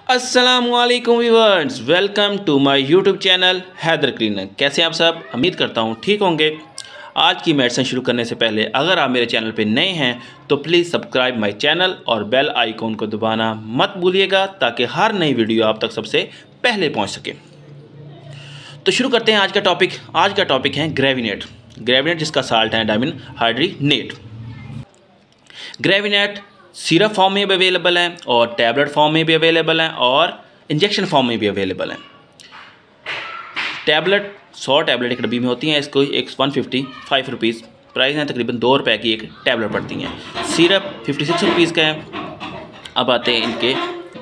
अस्सलाम वालेकुम viewers, welcome to my YouTube channel Haider cleaner. कैसे हैं आप सब? उम्मीद करता हूं ठीक होंगे। आज की मेडिसिन शुरू करने से पहले अगर आप मेरे चैनल पे नए हैं तो प्लीज़ सब्सक्राइब माय चैनल और बेल आइकॉन को दबाना मत भूलिएगा ताकि हर नई वीडियो आप तक सबसे पहले पहुँच सके। तो शुरू करते हैं आज का टॉपिक। आज का टॉपिक है ग्रेविनेट। ग्रेविनेट जिसका साल्ट है डायमिन हाइड्रीनेट। ग्रेविनेट सिरप फॉर्म में भी अवेलेबल है और टैबलेट फॉर्म में भी अवेलेबल है और इंजेक्शन फॉर्म में भी अवेलेबल है। टैबलेट 100 टैबलेट एक डब्बी में होती हैं। इसको 155 रुपीज़ प्राइस है, तकरीबन 2 रुपये की एक टैबलेट पड़ती हैं। सिरप 56 रुपीज़ का है। अब आते हैं इनके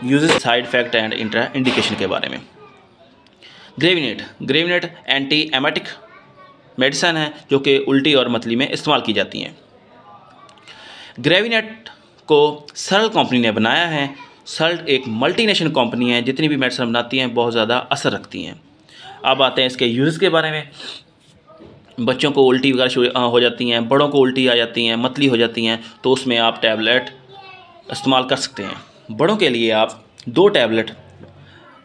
uses, side effect and indication के बारे में। ग्रेविनेट एंटी एमेटिक मेडिसन है जो कि उल्टी और मतली में इस्तेमाल की जाती हैं। ग्रेविनेट को सर्ल कंपनी ने बनाया है। सर्ल एक मल्टीनेशनल कंपनी है, जितनी भी मेडिसिन बनाती हैं बहुत ज़्यादा असर रखती हैं। अब आते हैं इसके यूज़ के बारे में। बच्चों को उल्टी वगैरह हो जाती हैं, बड़ों को उल्टी आ जाती हैं, मतली हो जाती हैं, तो उसमें आप टैबलेट इस्तेमाल कर सकते हैं। बड़ों के लिए आप 2 टैबलेट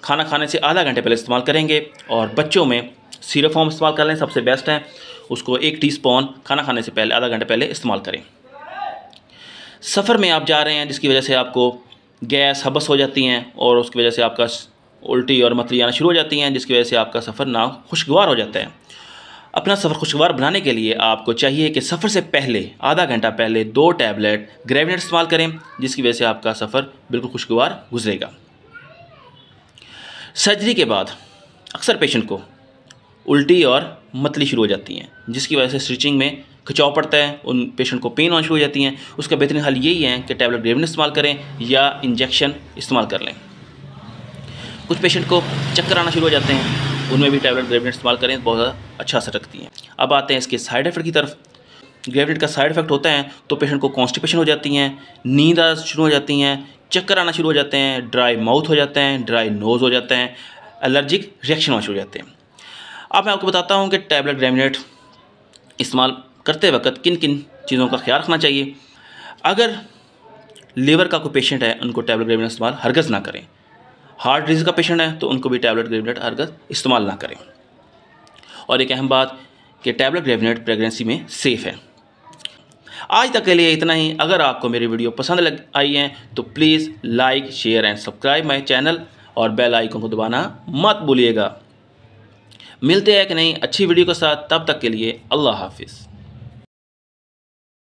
खाना खाने से आधा घंटे पहले इस्तेमाल करेंगे और बच्चों में सिरप फॉर्म इस्तेमाल कर लें, सबसे बेस्ट है। उसको 1 टीस्पून खाना खाने से पहले आधा घंटे पहले इस्तेमाल करें। सफ़र में आप जा रहे हैं जिसकी वजह से आपको गैस हबस हो जाती हैं और उसकी वजह से आपका उल्टी और मतली आना शुरू हो जाती हैं, जिसकी वजह से आपका सफ़र ना खुशगवार हो जाता है। अपना सफ़र खुशगवार बनाने के लिए आपको चाहिए कि सफ़र से पहले आधा घंटा पहले 2 टैबलेट ग्रेविनेट इस्तेमाल करें, जिसकी वजह से आपका सफ़र बिल्कुल खुशगवार गुजरेगा। सर्जरी के बाद अक्सर पेशेंट को उल्टी और मतली शुरू हो जाती हैं, जिसकी वजह से स्टिचिंग में खिंचाव पड़ता है, उन पेशेंट को पेन होना शुरू हो जाती हैं। उसका बेहतरीन हल यही है कि टैबलेट ग्रेविनेट इस्तेमाल करें या इंजेक्शन इस्तेमाल कर लें। कुछ पेशेंट को चक्कर आना शुरू हो जाते हैं, उनमें भी टैबलेट ग्रेविनेट इस्तेमाल करें, बहुत ज़्यादा अच्छा असर रखती हैं। अब आते हैं इसके साइड इफ़ेक्ट की तरफ। ग्रेविनेट का साइड इफ़ेक्ट होता है तो पेशेंट को कॉन्स्टिपेशन हो जाती हैं, नींद आना शुरू हो जाती हैं, चक्कर आना शुरू हो जाते हैं, ड्राई माउथ हो जाते हैं, ड्राई नोज़ हो जाते हैं, एलर्जिक रिएक्शन होना शुरू हो जाते हैं। अब मैं आपको बताता हूँ कि टैबलेट ग्रेविनेट इस्तेमाल करते वक्त किन किन चीज़ों का ख्याल रखना चाहिए। अगर लीवर का कोई पेशेंट है, उनको टैबलेट ग्रेविनेट इस्तेमाल हरगज़ ना करें। हार्ट डिजीज़ का पेशेंट है तो उनको भी टैबलेट ग्रेविनेट हरगज़ इस्तेमाल ना करें। और एक अहम बात कि टैबलेट ग्रेविनेट प्रेगनेंसी में सेफ़ है। आज तक के लिए इतना ही। अगर आपको मेरी वीडियो पसंद आई है तो please like, share and subscribe my channel और बेल आइकन को दबाना मत भूलिएगा। मिलते हैं कि नहीं अच्छी वीडियो के साथ, तब तक के लिए अल्लाह हाफिज़।